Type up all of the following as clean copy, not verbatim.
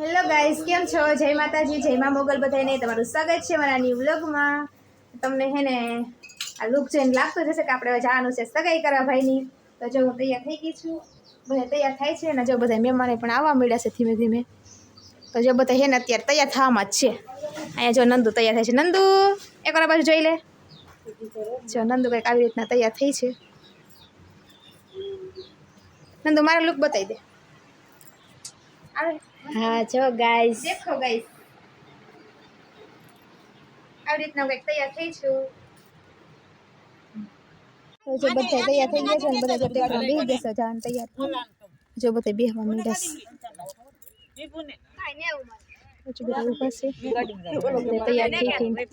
Hello guys, કેમ છો? જય માતાજી, જય મા મોગલ બધાને તમારું સ્વાગત છે મારા ન્યૂ વ્લોગમાં। તમને હે ને આ લુક જોઈને લાગતું જશે કે આપણે જવાનું છે સગાઈ કરવા ભાઈની। તો જો હું તૈયાર થઈ ગઈ છું, બધા તૈયાર થાય છે અને જો બધા મહેમાનો પણ આવવા મળ્યા છે ધીમે ધીમે। તો જો બધા હે ને અત્યારે તૈયાર થવામાં જ છે। અહીંયા જો નંદુ તૈયાર થાય છે। નંદુ એકવાર બાજુ જોઈ લે। જો નંદુ કંઈક આવી રીતના તૈયાર થઈ છે। નંદુ મારો લુક બતાવી દે। हाँ जो गाइस देखो गाइस આવી રીતના કંઈક તૈયાર થઈ છું। તો જો બધા તૈયાર થઈ ગયા છે અને બધા જો ટેકમાં બેસી જશે જાન તૈયાર જો બધા બેહવા માંડ્યા છે। જો બધા ઊભા છે બધા તૈયાર થઈ થઈને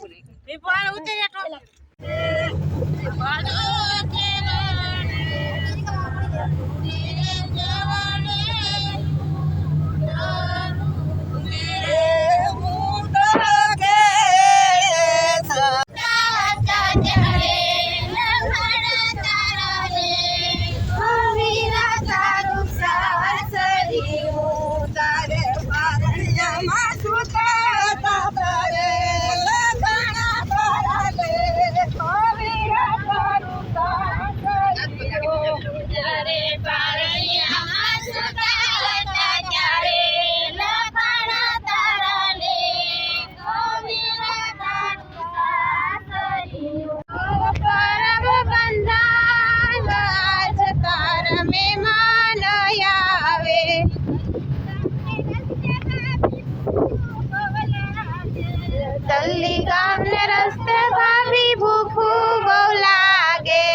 तल्ली गाम ने रस्ते भाभी भूखू बહુ લાગે।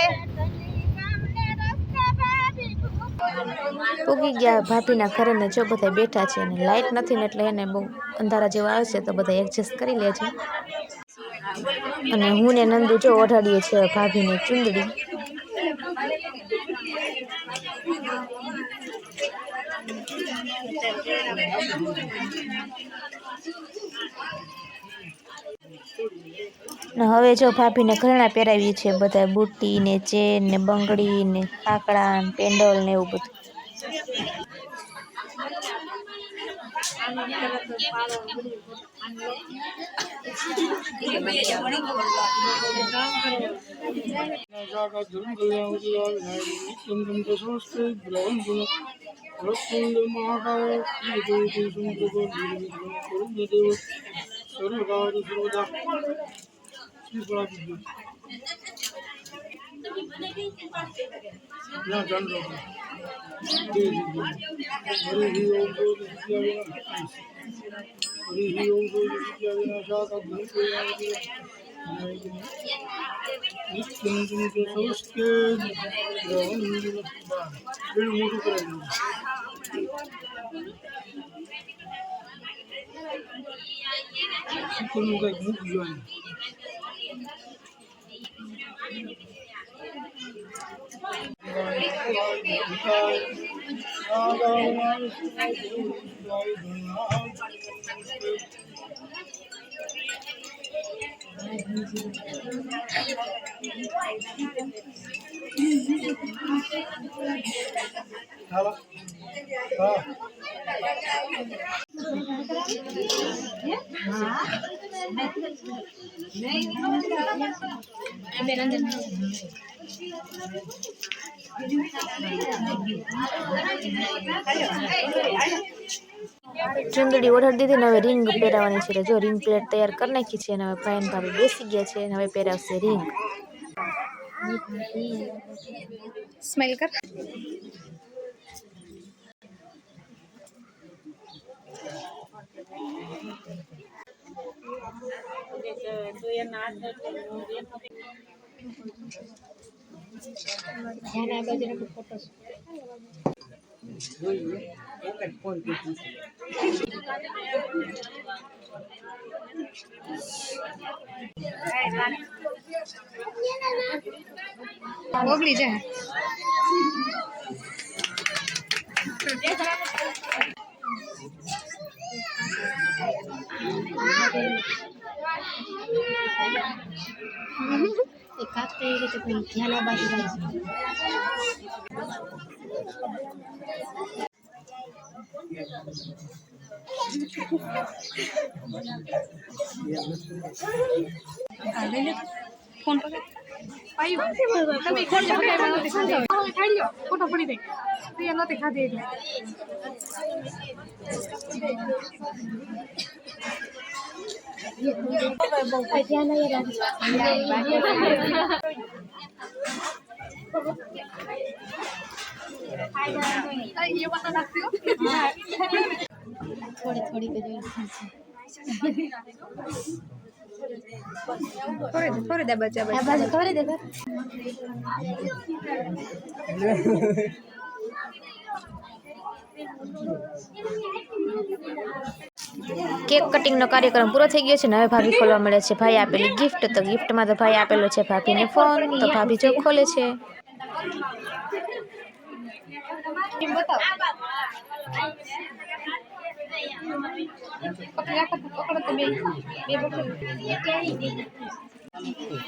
પૂગી ગયા ભાભીના ઘરે ને જો બધા બેઠા છે અને લાઈટ નથી ને એટલે એને બહુ અંધારા જેવા આવે છે તો બધા એડજસ્ટ કરી લે છે। અને હું ને નંદુ જો ઓઢાડીએ છે ભાભીની ચુંદડી। ને હવે જો ભાભીને ઘરેણા પહેરાવીએ છે બધા બુટ્ટી ને ચેન ને બંગડી ને કાકડા ને પેન્ડલ ને એવું બધું। ચુંદડી ઓઢાડી દીધી ને હવે રિંગ પહેરાવાની છે। જો રિંગ પ્લેટ તૈયાર કરી નાખી છે અને હવે ભાઈ ભાભી બેસી ગયા છે અને હવે પહેરાવશે રિંગ। સ્માઈલ કર। ઓગળી જાય। કાપતે રીતે કોઈ ધ્યાન આ બાજુ રાખજો। ફોન પકડ તમે ખોલજો ખાઈ લો ફોટો પડી દે તે નહોતી ખાધી એટલે થોડી દે બચ્ચા થોડી દે કેક કટિંગનો કાર્યક્રમ પૂરો થઈ ગયો છે ને હવે ભાભી ખોલવા મળે છે ભાઈ આપેલી ગિફ્ટ તો ગિફ્ટમાં તો ભાઈ આપેલો છે ભાભીને ફોન તો ભાભી જો ખોલે છે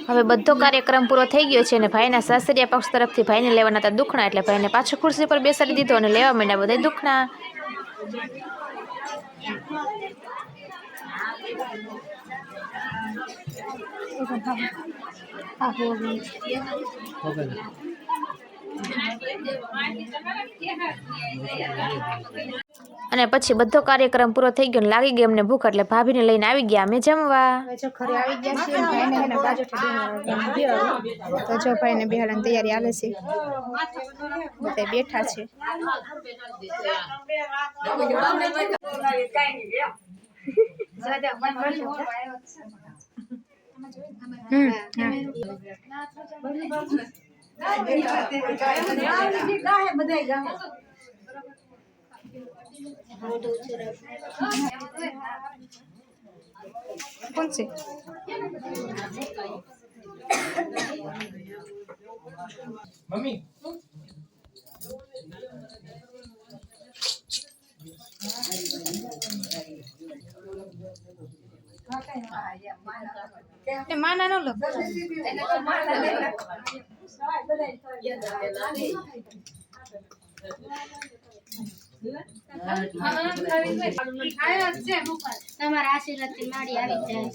હવે બધો કાર્યક્રમ પૂરો થઈ ગયો છે અને ભાઈના સાસરિયા પક્ષ તરફથી ભાઈને લેવાના હતા દુખણા એટલે ભાઈને પાછો ખુરશી પર બેસાડી દીધો અને લેવા માંડ્યા બધા દુખણા અને પછી બધો કાર્યક્રમ પૂરો થઈ ગયો લાગી ગઈ અમને ભૂખ એટલે ભાભીને લઈને આવી ગયા અમે જમવા જો ઘરે આવી ગયા છીએ ભાઈને એના બાજુથી તો જો ભાઈને બિહાડવાની તૈયારી હાલે છે બધા બેઠા છે कौन से मम्मी माना नो लो તમારા આશીર્વાદ થી માડી આવી જાય